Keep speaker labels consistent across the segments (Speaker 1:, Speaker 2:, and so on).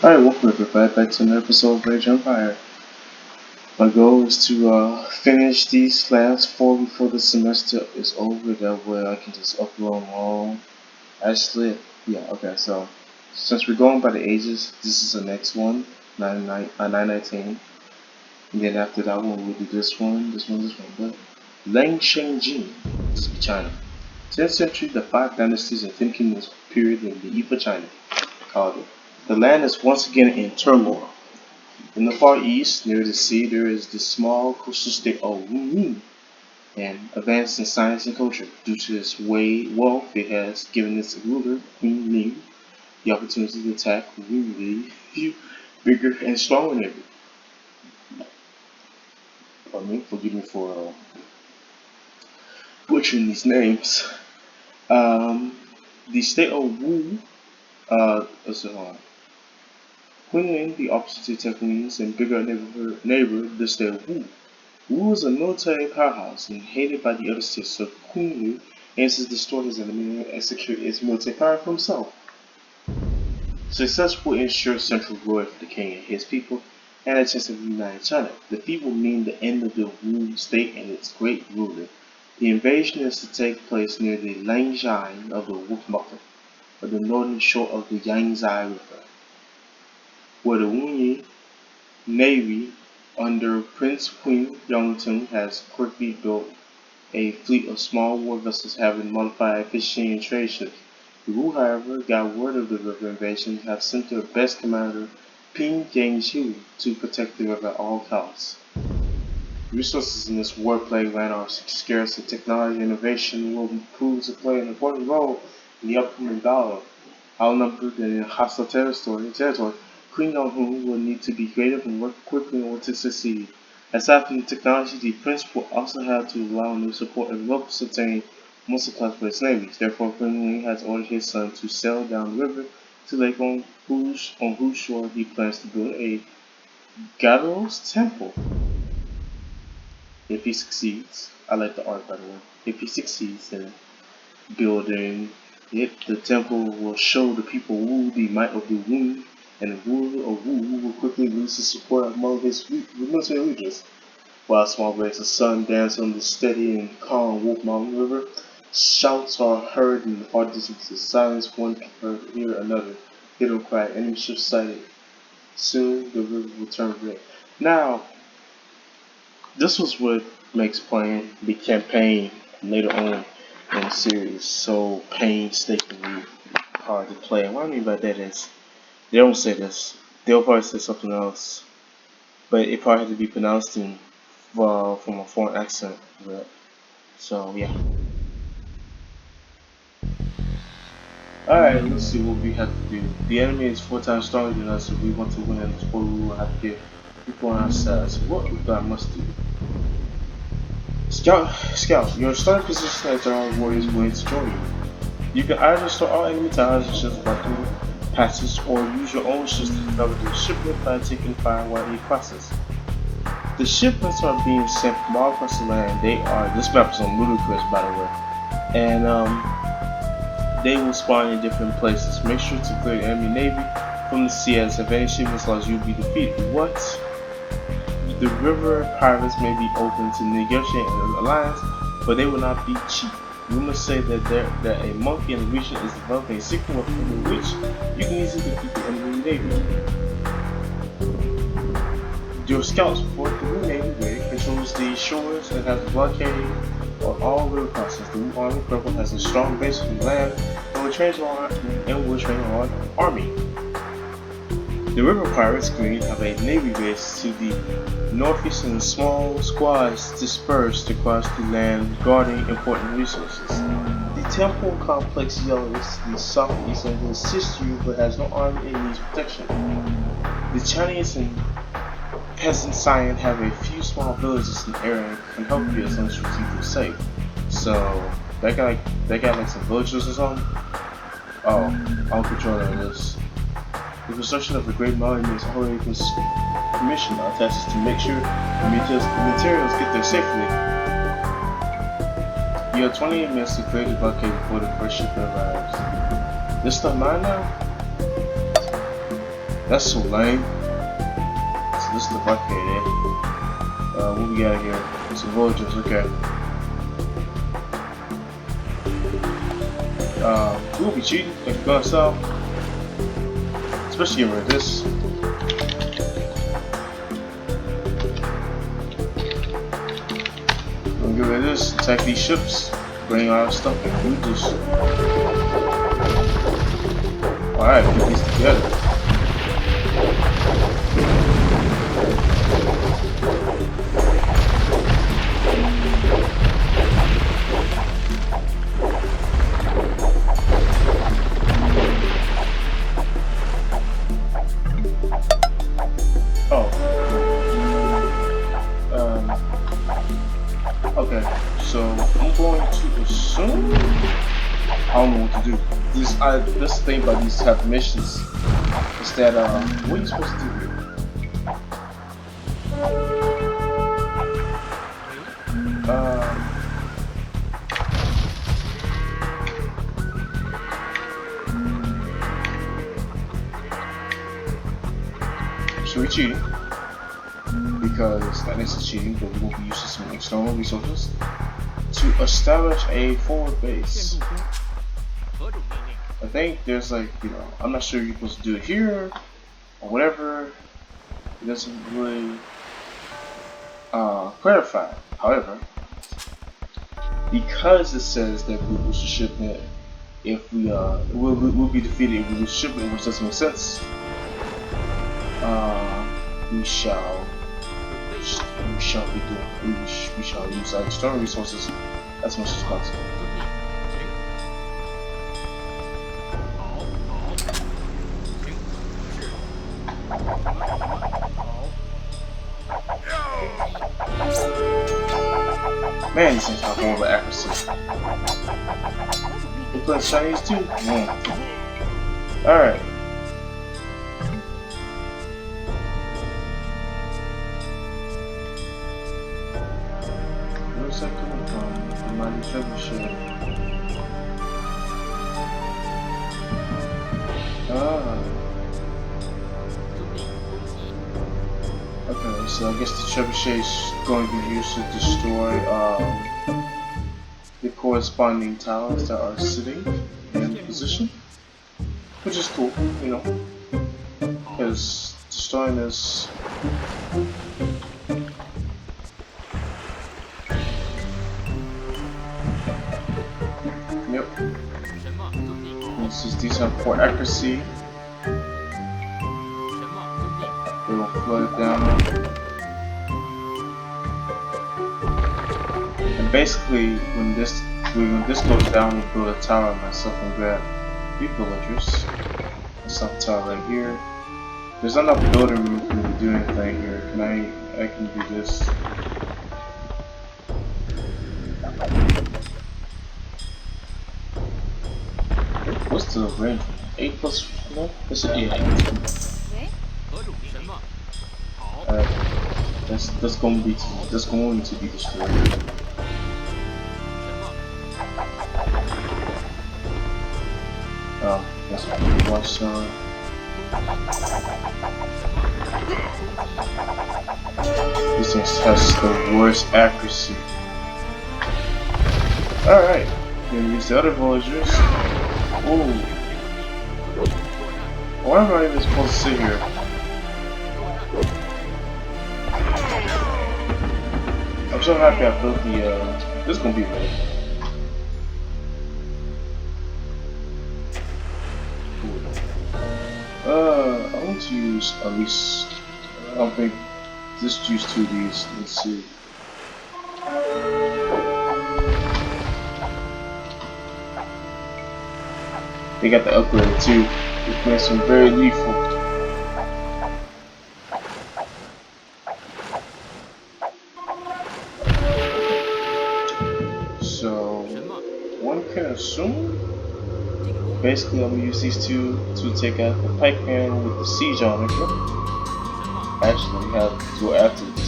Speaker 1: Alright, welcome everybody back to another episode of Rage Empire. My goal is to finish these last four before the semester is over. That way I can just upload them all. Actually, yeah, okay, so since we're going by the ages, this is the next one, 919. And then after that one, we'll do this one. But Lang Shengjin, this is China. 10th century, the five dynasties and 10 kingdoms period in medieval China, called it. The land is once again in turmoil. In the far east, near the sea, there is the small coastal state of Wunmi, and advanced in science and culture. Due to its wealth, it has given its ruler, Queen Ming, the opportunity to attack Wunmi, bigger and stronger than ever. Pardon me, forgive me for butchering these names. Um, the state of Wu, is Queen Ming, the opposite to attack Wunmi's and bigger neighbor, the state of Wu. Wu is a military powerhouse and hated by the other states, so Queen Wu aims to destroy his enemy and execute its military power for himself. Success will ensure central glory for the king and his people, and a chance of uniting China. Defeat will mean the end of the Wu state and its great ruler. The invasion is to take place near the Langjiang of the Wolf Mountain, or the northern shore of the Yangtze River, where the Wu Navy under Prince Qin Yongzheng has quickly built a fleet of small war vessels having modified fishing and trade ships. The Wu, however, got word of the river invasion and have sent their best commander, Ping Yangzhu, to protect the river at all costs. Resources in this war-plagued land are scarce, and technology innovation will prove to play an important role in the upcoming battle. Outnumbered and in hostile territory, Queen Yonghun will need to be creative and work quickly in order to succeed. Aside from the technology, the prince will also have to rely on the support of locals to obtain more supplies for his navy. Therefore, Queen Ling has ordered his son to sail down the river to Lake on whose shore he plans to build a Garos temple. If he succeeds, I like the art by the way. If he succeeds in building it, the temple will show the people Wu the might of the Wu, and the ruler of Wu will quickly lose his support among his military leaders. While small rays of sun dance on the steady and calm Wolf Mountain River, shouts are heard in the far distance. In silence, one can hear another. Hidden cry, enemy ship sighted. Soon the river will turn red. Now, this was what makes playing the campaign later on in the series so painstakingly hard to play. And what I mean by that is, they don't say this. They'll probably say something else, but it probably had to be pronounced in from a foreign accent. So yeah. Alright, let's see what we have to do. The enemy is 4 times stronger than us. If we want to win in this war, we will have to get people on our side. So what I must do? Scout, your starting position as our warriors waiting to join you. You can either start all enemy towers and ships by through passes, or use your own ships to cover the shipment by taking fire while it crosses. The shipments are being sent from all across the land. This map is on Ludicrous, by the way, and they will spawn in different places. Make sure to clear the enemy navy from the sea, as if any shipments lost, you'll be defeated. What? The river pirates may be open to negotiate an alliance, but they will not be cheap. Rumors say that a monkey in the region is developing a secret weapon in which you can easily defeat the enemy navy. Your scouts report the Wu Navy, where it controls the shores and has a blockade on all river crossings. The Wu Army Purple has a strong base from land and will train on army. The River Pirates Green have a navy base to the northeast and small squads dispersed across the land guarding important resources. The Temple Complex Yellow is to the southeast and will assist you but has no army and needs protection. The Chinese and Peasant Cyan have a few small villages in the area and can help you as long as you keep them safe. So, that guy like some villagers or something? Oh, I'll control this. The construction of the Great Monument is already commissioned. Our task is to make sure the materials get there safely. You have 28 minutes to clear the blockade before the first shipment arrives. This stuff mine now? That's so lame. So this is the bucket, eh? What we got here? Some villagers, okay. We'll be cheating if we're gonna sell. Especially getting rid of this. We'll get rid of this, attack these ships, bring our stuff and loot this. Alright, put these together. Okay, so I'm going to assume I don't know what to do. This thing about these type of missions is that what are you supposed to do here? So we cheating because that is cheating, but we will be using some external resources to establish a forward base. I think there's like, I'm not sure you're supposed to do it here or whatever. It doesn't really clarify. However, because it says that we lose the shipment if we'll be defeated if we lose shipment, which doesn't make sense. We shall use our external resources as much as possible. Man, these things have horrible accuracy. They play Chinese too? Man. Alright. Where's that coming from? The mighty trebuchet. Okay, so I guess the trebuchet is going to be used to destroy the corresponding towers that are sitting in position, which is cool, because destroying this. Yep. This is decent for accuracy. They will flood down. And basically, when this goes down, we'll build a tower myself and grab 3 villagers. There's some tower right here. There's enough building room for me to do anything here. I can do this. What's the range? 8 plus no? This is 8. That's going to be destroyed. That's watch on. This thing has the worst accuracy. Alright, gonna use the other villagers. Ooh. Why am I even supposed to sit here? I'm so happy I built the this is gonna be good. I want to use at least I'll make this use 2 of these. Let's see. They got the upgrade too, which makes them very lethal. So, one can assume, basically I'm going to use these 2 to take out the pikeman with the siege armature. Actually, we have to go after the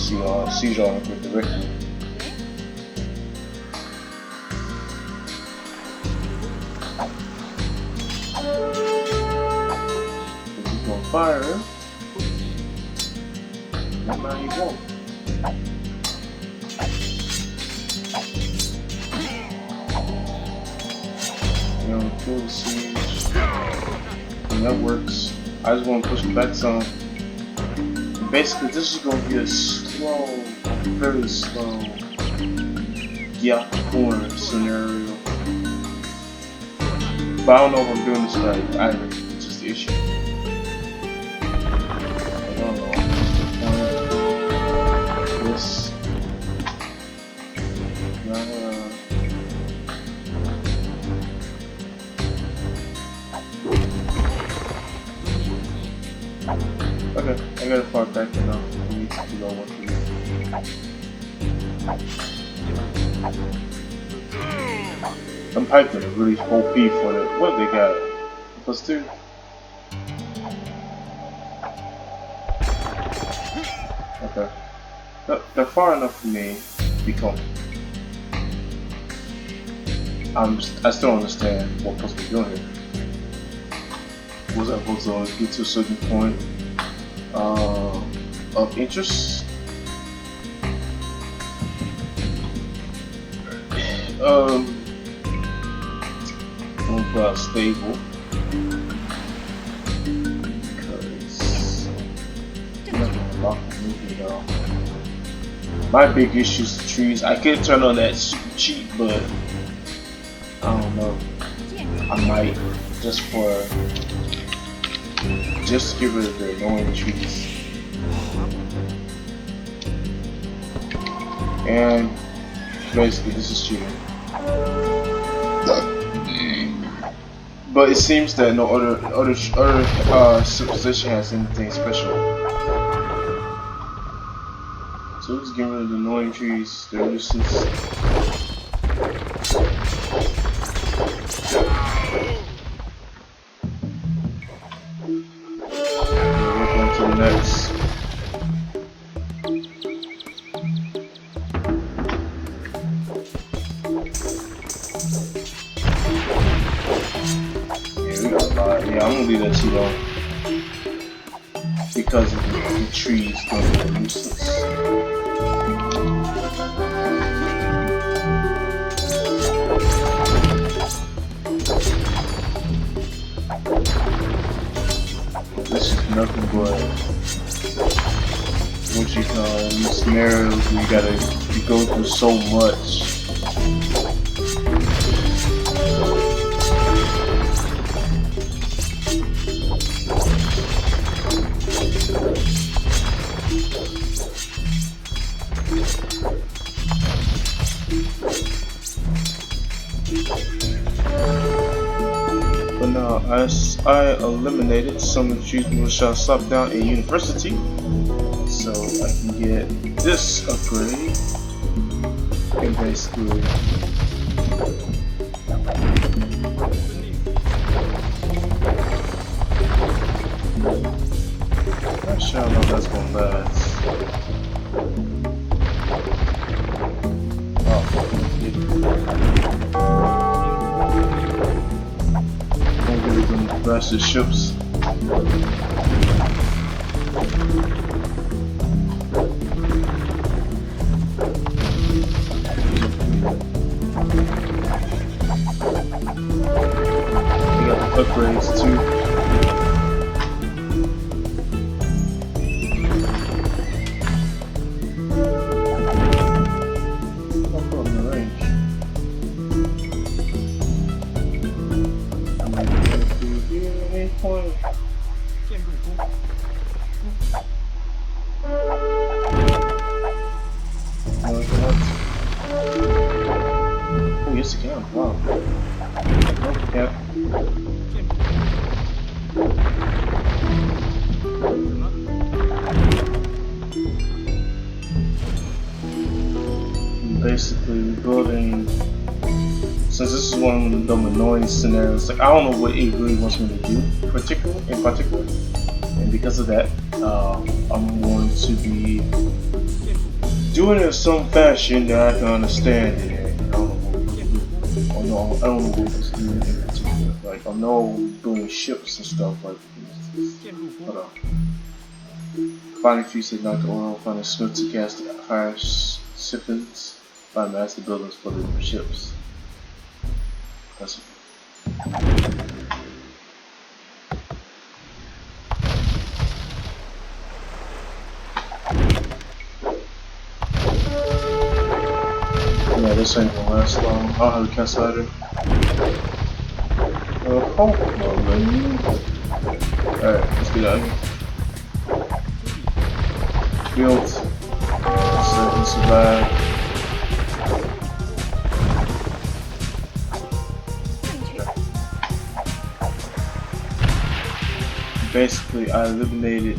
Speaker 1: siege armature directly. on fire. Now he won't. You know, kill the siege. And that works. I just want to push it back some. And basically, this is going to be a slow, very slow get out the corner scenario. But I don't know if I'm doing this right either. It's just the issue. I don't know. This. Okay, I got it far back enough for me to do all one thing. I'm piping a really OP for that. What they got? +2? Okay. They're far enough for me to be comfortable. I still don't understand what I'm supposed to be doing here. Was I supposed to get to a certain point of interest? Don't put out stable because nothing about the movie, y'all. My big issue is the trees. I could turn on that super cheap, but I don't know. I might just to get rid of the annoying trees. And basically, this is cheating. But it seems that no other supposition has anything special. So let's get rid of the annoying trees. They're nuisance. We're going to the next. Yeah, I'm gonna leave that too long because of the trees going to be useless. This is nothing but what you call these scenarios where you go through so much. But now, as I eliminated some of the trees which shall stop down a university, so I can get this upgrade, and basically not sure how long that's gonna last. Crash the ships. We got the upgrades too. Oh, yes, it can. Wow. Okay. Basically, we're building. Since this is one of the annoying scenarios, like I don't know what it really wants me to do, in particular, and because of that, I'm going to be doing it in some fashion that I can understand it. I don't know what it's doing in particular. Like I know doing ships and stuff like Hold on. Finding feast at night, the oil, finding smith to cast fire siphons, find master buildings for the ships. That's yeah, this ain't gonna last long. I'll have a cast either. Oh, man. Alright, let's get out of here. Built. Survive. Basically, I eliminated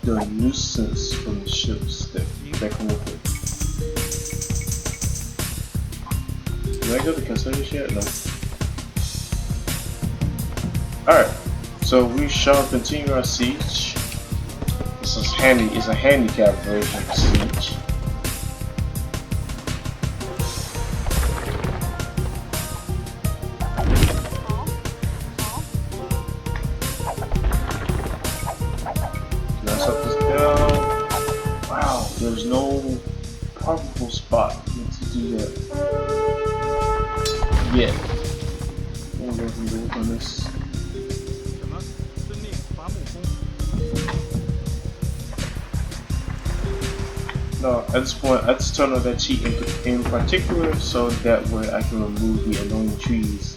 Speaker 1: the nuisance from the ships that come with it. Did I go to Castellish yet? No. Alright, so we shall continue our siege. This is it's a handicap version of siege. Let's up this down. Wow, there's no probable spot to do that yet. We'll work on this. No, at this point, I just turn on that cheat in particular so that way I can remove the annoying trees.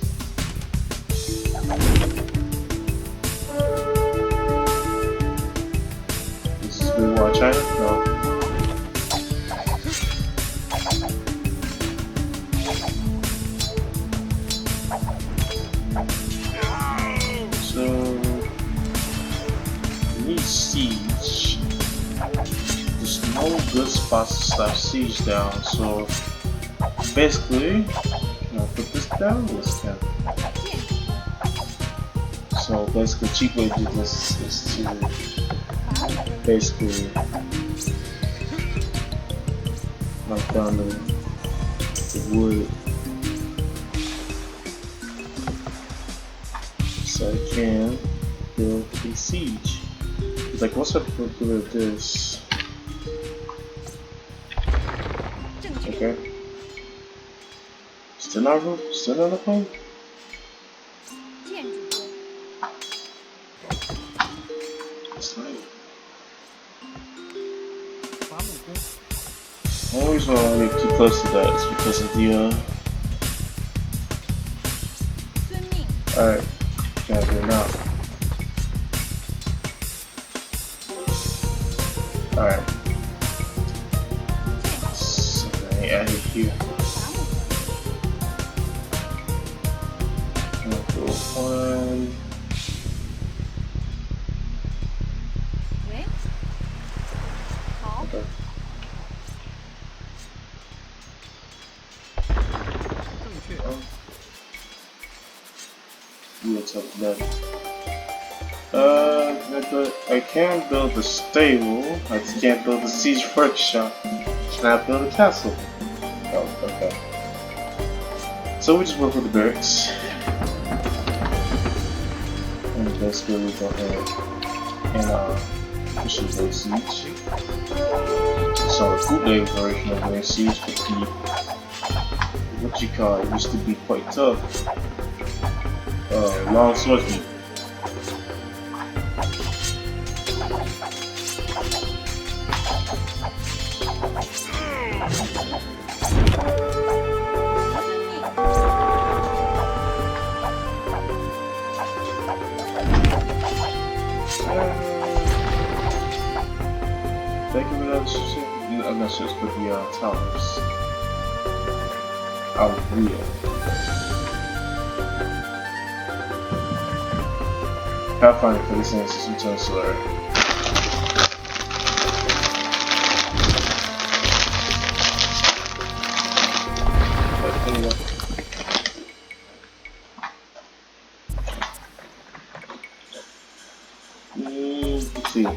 Speaker 1: This is Blue War China? No. So, we need siege. There's no good spots to stop siege down, so basically, can I put this down? Yes, can. So basically, the cheap way to do this is to basically knock down the wood so I can build a siege. It's like, once I put rid of this. Okay. Still not roof? Still not a phone? It's not. The only reason why I get too close to that is because of the alright, can't do it now. Alright. Out of here. Go one. Okay. Let's have that. I can build a stable. I just can't build a siege workshop. Can I build a castle? Oh, okay. So we just work with the barracks. And basically we go ahead and push the siege. So the bootleg version of the siege could be what you call it used to be quite tough. Long swordsman. I'm not sure it's for the towers. Oh, real. Pathfinder for this instance returns Solar. But anyway. Let's see.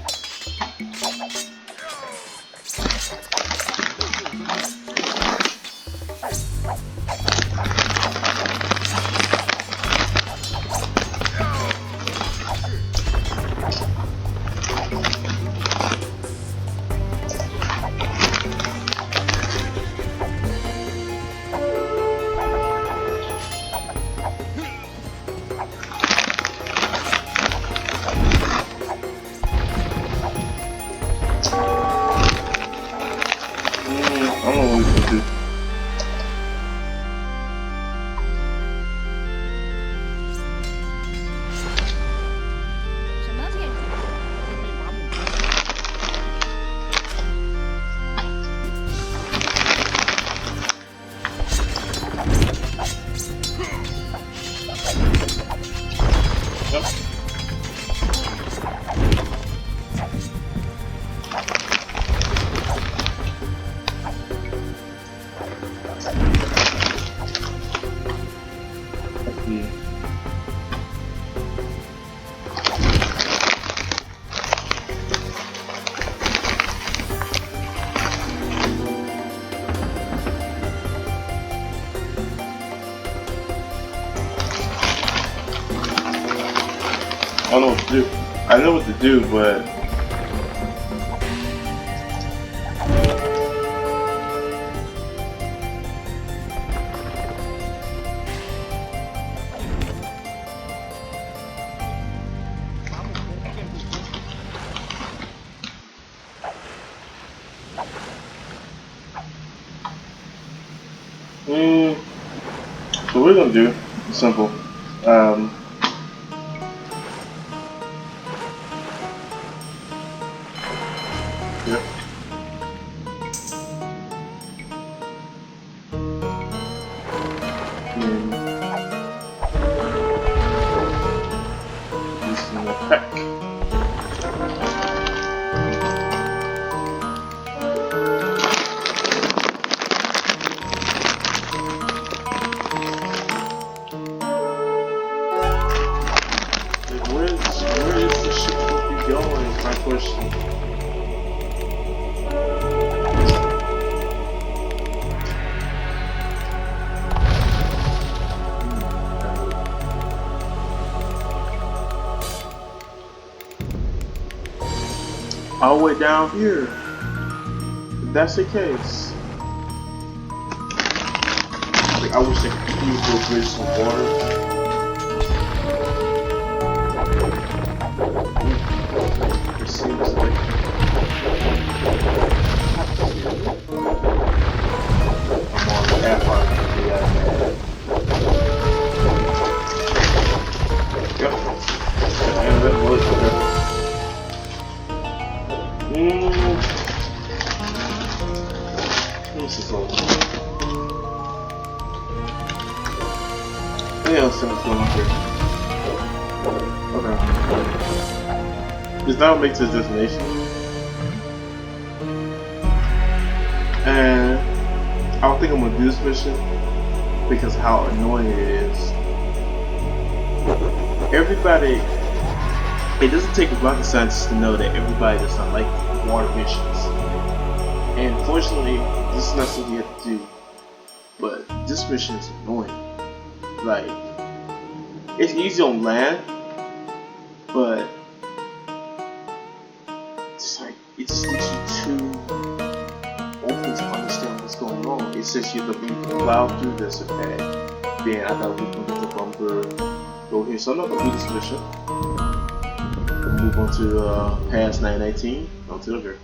Speaker 1: don't know what to do. I know what to do, but so what we're gonna do is simple. Yep. This is in the pack. Where is the ship supposed to be going? Is my question. All the way down here. If that's the case, like, I wish I could use those bridges some water. It seems like I'm on the app part of the man. Yep. And that was okay. This is over. Yeah, let's see what's going on here. Okay. This now makes his destination. And I don't think I'm gonna do this mission because of how annoying it is. Everybody, it doesn't take a rocket scientist to know that everybody does not like water missions. And fortunately, this is not something you have to do. But this mission is annoying. Like, it's easy on land, but it's like, it just leaves you too open to understand what's going on. It says you have to plow through this and then I gotta look at the bumper, go here. So I'm not gonna do this mission. We'll move on to past 919, onto the here.